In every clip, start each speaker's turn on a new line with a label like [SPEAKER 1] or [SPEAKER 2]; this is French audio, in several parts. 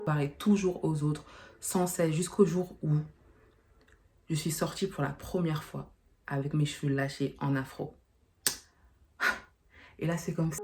[SPEAKER 1] comparer toujours aux autres, sans cesse, jusqu'au jour où je suis sortie pour la première fois avec mes cheveux lâchés en afro. Et là, c'est comme ça.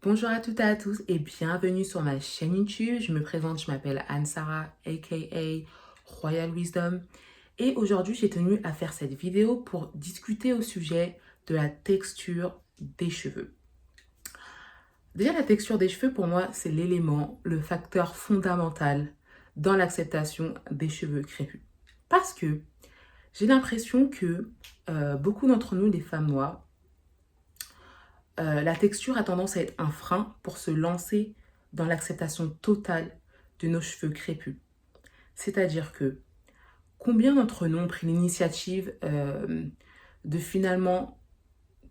[SPEAKER 1] Bonjour à toutes et à tous et bienvenue sur ma chaîne YouTube. Je me présente, je m'appelle Anne-Sara, aka Royal Wisdom. Et aujourd'hui, j'ai tenu à faire cette vidéo pour discuter au sujet de la texture des cheveux. Déjà, la texture des cheveux, pour moi, c'est l'élément, le facteur fondamental dans l'acceptation des cheveux crépus. Parce que j'ai l'impression que beaucoup d'entre nous, les femmes noires, la texture a tendance à être un frein pour se lancer dans l'acceptation totale de nos cheveux crépus. C'est-à-dire que combien d'entre nous ont pris l'initiative de finalement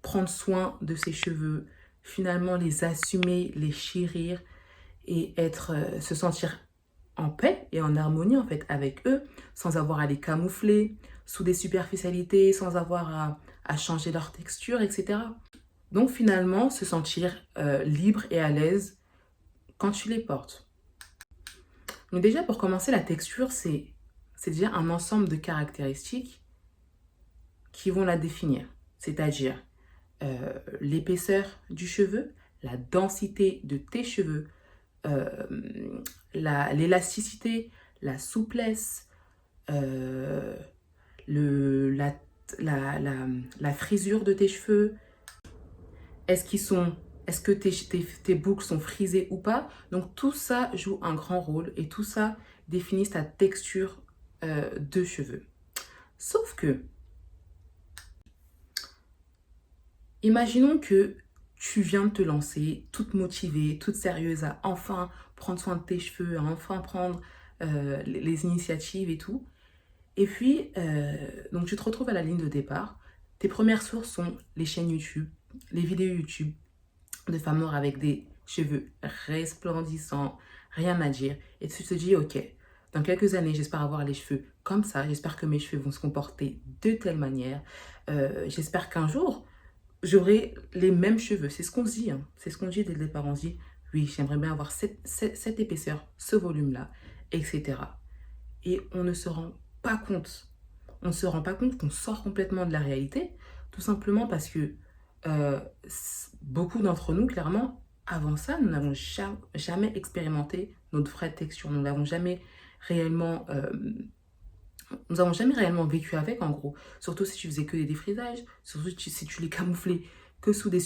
[SPEAKER 1] prendre soin de ses cheveux, finalement les assumer, les chérir et se sentir en paix et en harmonie en fait avec eux, sans avoir à les camoufler sous des superficialités, sans avoir à changer leur texture, etc. Donc finalement, se sentir libre et à l'aise quand tu les portes. Donc déjà, pour commencer, la texture, c'est déjà un ensemble de caractéristiques qui vont la définir. C'est-à-dire l'épaisseur du cheveu, la densité de tes cheveux, l'élasticité, la souplesse, la frisure de tes cheveux. Est-ce que tes boucles sont frisées ou pas? Donc tout ça joue un grand rôle et tout ça définit ta texture de cheveux. Sauf que, imaginons que tu viens de te lancer, toute motivée, toute sérieuse à enfin prendre soin de tes cheveux, à enfin prendre les initiatives et tout. Et puis, donc tu te retrouves à la ligne de départ. Tes premières sources sont les chaînes YouTube, les vidéos YouTube de femmes noires avec des cheveux resplendissants, rien à dire. Et tu te dis, ok, dans quelques années, j'espère avoir les cheveux comme ça. J'espère que mes cheveux vont se comporter de telle manière. J'espère qu'un jour, j'aurai les mêmes cheveux. C'est ce qu'on se dit. Hein. C'est ce qu'on dit dès le départ. On se dit, oui, j'aimerais bien avoir cette épaisseur, ce volume-là, etc. Et on ne se rend pas compte. On ne se rend pas compte qu'on sort complètement de la réalité, tout simplement parce que beaucoup d'entre nous, clairement, avant ça, nous n'avons jamais expérimenté notre vraie texture. Nous n'avons jamais réellement vécu avec, en gros. Surtout si tu faisais que des défrisages, surtout si tu les camouflais que sous des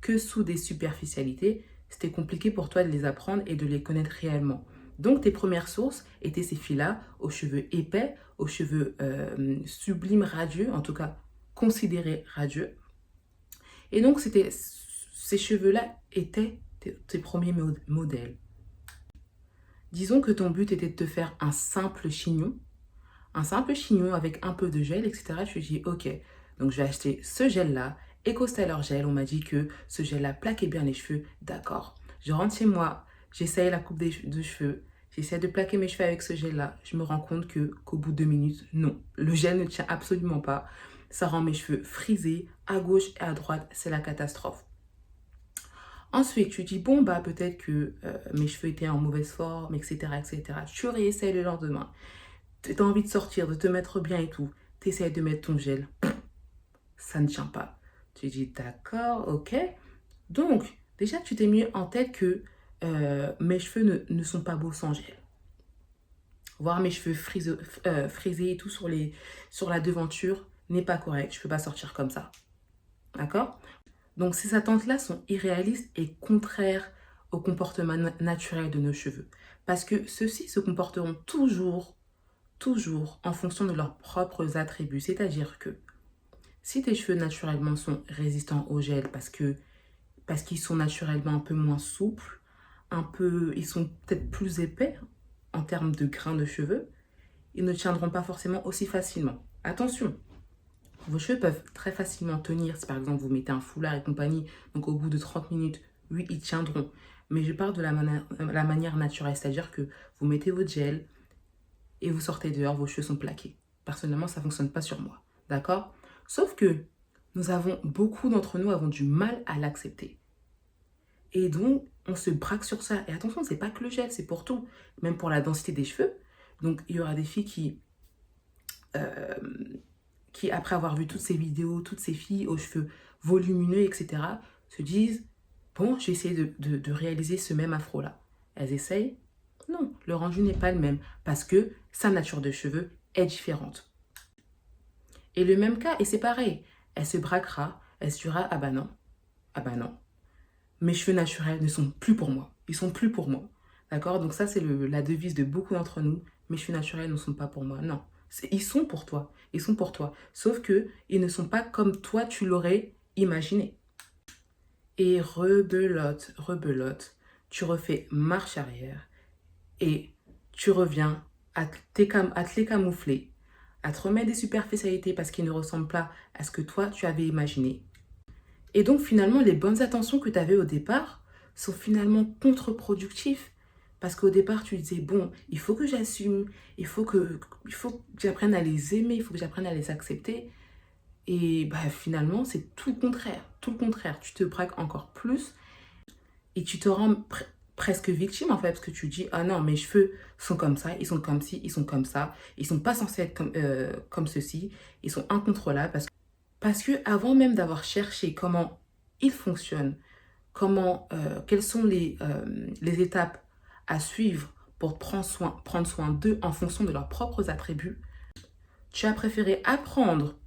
[SPEAKER 1] que sous des superficialités, c'était compliqué pour toi de les apprendre et de les connaître réellement. Donc, tes premières sources étaient ces filles-là, aux cheveux épais, aux cheveux sublimes, radieux, en tout cas considérés radieux. Et donc, ces cheveux-là étaient tes premiers modèles. Disons que ton but était de te faire un simple chignon avec un peu de gel, etc. Tu dis, ok, donc je vais acheter ce gel-là, EcoStyler Gel. On m'a dit que ce gel-là plaquait bien les cheveux, d'accord. Je rentre chez moi, j'essaye la coupe de cheveux, j'essaie de plaquer mes cheveux avec ce gel-là. Je me rends compte qu'au bout de 2 minutes, non, le gel ne tient absolument pas. Ça rend mes cheveux frisés, à gauche et à droite, c'est la catastrophe. Ensuite, tu dis, bon, bah peut-être que mes cheveux étaient en mauvaise forme, etc., etc. Tu réessayes le lendemain. Tu as envie de sortir, de te mettre bien et tout. Tu essaies de mettre ton gel. Ça ne tient pas. Tu dis, d'accord, ok. Donc, déjà, tu t'es mis en tête que mes cheveux ne sont pas beaux sans gel. Voir mes cheveux frisés et tout sur la devanture n'est pas correct. Je ne peux pas sortir comme ça. D'accord? Donc, ces attentes-là sont irréalistes et contraires au comportement naturel de nos cheveux. Parce que ceux-ci se comporteront toujours en fonction de leurs propres attributs. C'est-à-dire que si tes cheveux naturellement sont résistants au gel parce qu'ils sont naturellement un peu moins souples, ils sont peut-être plus épais en termes de grains de cheveux, ils ne tiendront pas forcément aussi facilement. Attention, vos cheveux peuvent très facilement tenir si par exemple vous mettez un foulard et compagnie, donc au bout de 30 minutes, oui, ils tiendront. mais je parle de la manière naturelle, c'est-à-dire que vous mettez votre gel et vous sortez dehors, vos cheveux sont plaqués. Personnellement, ça ne fonctionne pas sur moi, d'accord? Sauf que beaucoup d'entre nous avons du mal à l'accepter. Et donc, on se braque sur ça. Et attention, c'est pas que le gel, c'est pour tout, même pour la densité des cheveux. Donc, il y aura des filles euh, qui après avoir vu toutes ces vidéos, toutes ces filles aux cheveux volumineux, etc., se disent, bon, j'ai essayé de réaliser ce même afro-là. Elles essayent. Non, le rendu n'est pas le même parce que sa nature de cheveux est différente. Et le même cas, et c'est pareil, elle se braquera, elle se dira, ah bah non, mes cheveux naturels ne sont plus pour moi, ils sont plus pour moi. D'accord? Donc ça, c'est la devise de beaucoup d'entre nous, mes cheveux naturels ne sont pas pour moi. Non, ils sont pour toi, ils sont pour toi. Sauf que ils ne sont pas comme toi, tu l'aurais imaginé. Et rebelote, rebelote, tu refais marche arrière et tu reviens à te les camoufler, à te remettre des superficialités parce qu'ils ne ressemblent pas à ce que toi, tu avais imaginé. Et donc finalement, les bonnes intentions que tu avais au départ sont finalement contre-productives. Parce qu'au départ, tu disais, bon, il faut que j'assume, il faut que j'apprenne à les aimer, il faut que j'apprenne à les accepter. Et bah, finalement, c'est tout le contraire. Tout le contraire. Tu te braques encore plus et tu te rends presque victime en fait. Parce que tu dis, ah non, mes cheveux sont comme ça, ils sont comme ci, ils sont comme ça. Ils sont pas censés être comme ceci. Ils sont incontrôlables. Parce que avant même d'avoir cherché comment ils fonctionnent, quelles sont les étapes à suivre pour prendre soin d'eux en fonction de leurs propres attributs, tu as préféré apprendre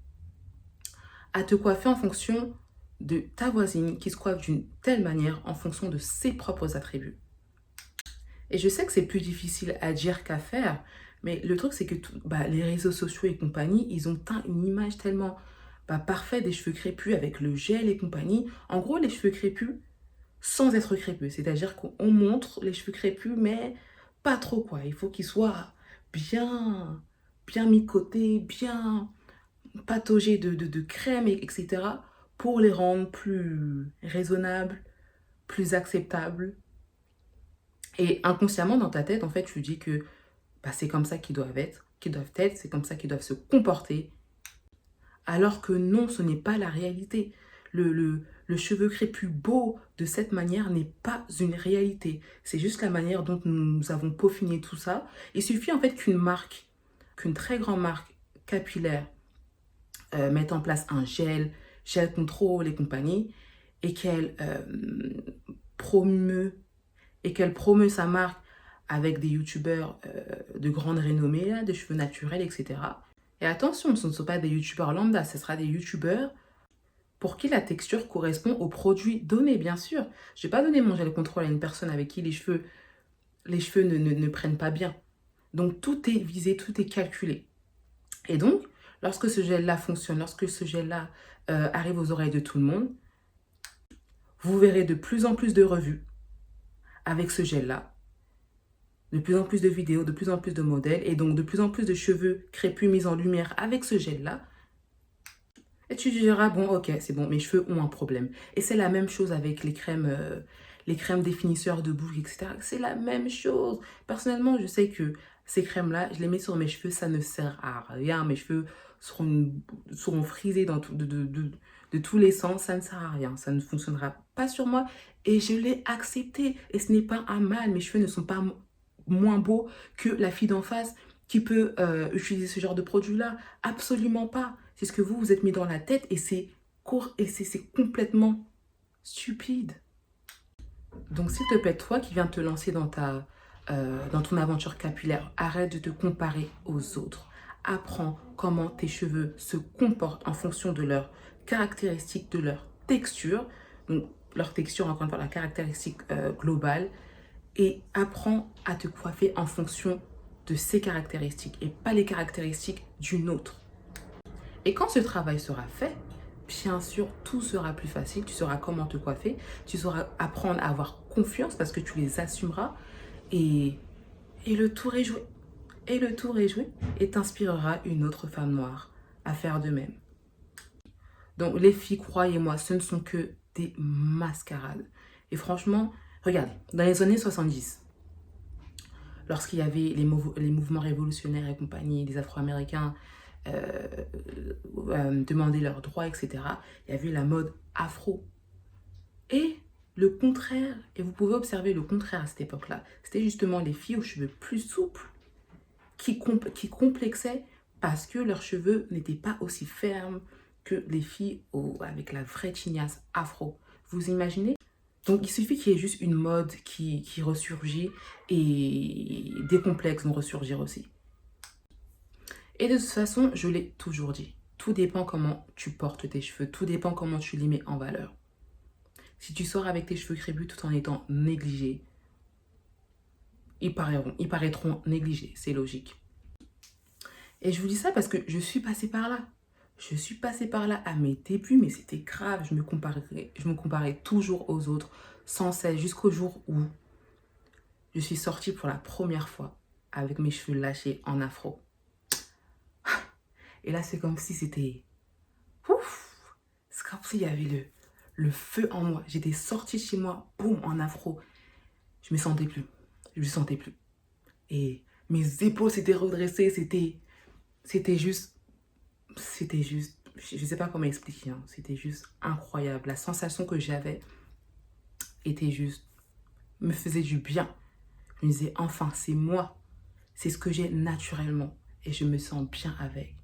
[SPEAKER 1] à te coiffer en fonction de ta voisine qui se coiffe d'une telle manière en fonction de ses propres attributs. Et je sais que c'est plus difficile à dire qu'à faire, mais le truc c'est que les réseaux sociaux et compagnie, ils ont une image tellement parfaite des cheveux crépus avec le gel et compagnie. En gros, les cheveux crépus sans être crépus, c'est-à-dire qu'on montre les cheveux crépus, mais pas trop quoi. Il faut qu'ils soient bien, bien mis de côté, bien patauger de crème, etc. pour les rendre plus raisonnables, plus acceptables. Et inconsciemment, dans ta tête, en fait, tu dis que c'est comme ça qu'ils doivent être, c'est comme ça qu'ils doivent se comporter. Alors que non, ce n'est pas la réalité. Le cheveu crépus beau de cette manière n'est pas une réalité. C'est juste la manière dont nous avons peaufiné tout ça. Il suffit en fait qu'une très grande marque capillaire mette en place un gel contrôle et compagnie, et promeut, qu'elle promeut sa marque avec des youtubeurs de grande renommée, là, de cheveux naturels, etc. Et attention, ce ne sont pas des youtubeurs lambda, ce sera des youtubeurs pour qui la texture correspond au produit donné, bien sûr. Je ne vais pas donner mon gel contrôle à une personne avec qui les cheveux ne prennent pas bien. Donc tout est visé, tout est calculé. Et donc, lorsque ce gel-là fonctionne, lorsque ce gel-là arrive aux oreilles de tout le monde, vous verrez de plus en plus de revues avec ce gel-là, de plus en plus de vidéos, de plus en plus de modèles, et donc de plus en plus de cheveux crépus mis en lumière avec ce gel-là. Et tu diras, bon, ok, c'est bon, mes cheveux ont un problème. Et c'est la même chose avec les crèmes définisseurs de boucle, etc. C'est la même chose. Personnellement, je sais que ces crèmes-là, je les mets sur mes cheveux, ça ne sert à rien. Mes cheveux seront frisés de tous les sens, ça ne sert à rien. Ça ne fonctionnera pas sur moi. Et je l'ai accepté. Et ce n'est pas un mal. Mes cheveux ne sont pas moins beaux que la fille d'en face qui peut utiliser ce genre de produit-là. Absolument pas. C'est ce que vous êtes mis dans la tête et c'est complètement stupide. Donc s'il te plaît, toi qui viens de te lancer dans ton aventure capillaire, arrête de te comparer aux autres. Apprends comment tes cheveux se comportent en fonction de leurs caractéristiques, de leur texture. Donc leur texture, encore une fois, la caractéristique globale. Et apprends à te coiffer en fonction de ces caractéristiques et pas les caractéristiques d'une autre. Et quand ce travail sera fait, bien sûr, tout sera plus facile. Tu sauras comment te coiffer. Tu sauras apprendre à avoir confiance parce que tu les assumeras. Et le tour est joué. Et le tour est joué. Et t'inspirera une autre femme noire à faire de même. Donc les filles, croyez-moi, ce ne sont que des mascarades. Et franchement, Regarde, dans les années 70, lorsqu'il y avait les mouvements révolutionnaires et compagnie, les Afro-Américains euh, demandaient leurs droits, etc., il y avait la mode afro. Et le contraire, et vous pouvez observer le contraire à cette époque-là, c'était justement les filles aux cheveux plus souples qui complexaient parce que leurs cheveux n'étaient pas aussi fermes que les filles avec la vraie tignasse afro. Vous imaginez? Donc il suffit qu'il y ait juste une mode qui ressurgit et des complexes vont ressurgir aussi. Et de toute façon, je l'ai toujours dit, tout dépend comment tu portes tes cheveux, tout dépend comment tu les mets en valeur. Si tu sors avec tes cheveux crépus tout en étant négligé, ils paraîtront négligés, c'est logique. Et je vous dis ça parce que je suis passée par là. Je suis passée par là à mes débuts, mais c'était grave. Je me comparais toujours aux autres, sans cesse, jusqu'au jour où je suis sortie pour la première fois avec mes cheveux lâchés en afro. Et là, c'est comme si c'était... Ouf! C'est comme s'il y avait le feu en moi. J'étais sortie de chez moi, boum, en afro. Je me sentais plus. Je me sentais plus. Et mes épaules s'étaient redressées. C'était juste... Je ne sais pas comment expliquer. Hein. C'était juste incroyable. La sensation que j'avais était juste... me faisait du bien. Je me disais, enfin, c'est moi. C'est ce que j'ai naturellement. Et je me sens bien avec.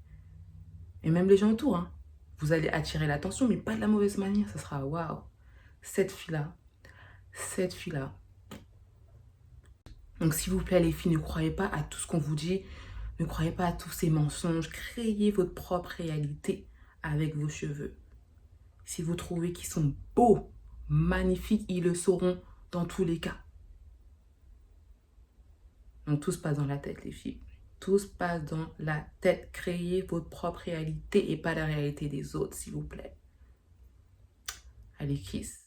[SPEAKER 1] Et même les gens autour, hein. Vous allez attirer l'attention, mais pas de la mauvaise manière. Ça sera, waouh, cette fille-là. Donc, s'il vous plaît, les filles, ne croyez pas à tout ce qu'on vous dit. Ne croyez pas à tous ces mensonges. Créez votre propre réalité avec vos cheveux. Si vous trouvez qu'ils sont beaux, magnifiques, ils le sauront dans tous les cas. Donc, tout se passe dans la tête, les filles. Tout se passe dans la tête. Créez votre propre réalité et pas la réalité des autres, s'il vous plaît. Allez, kiss.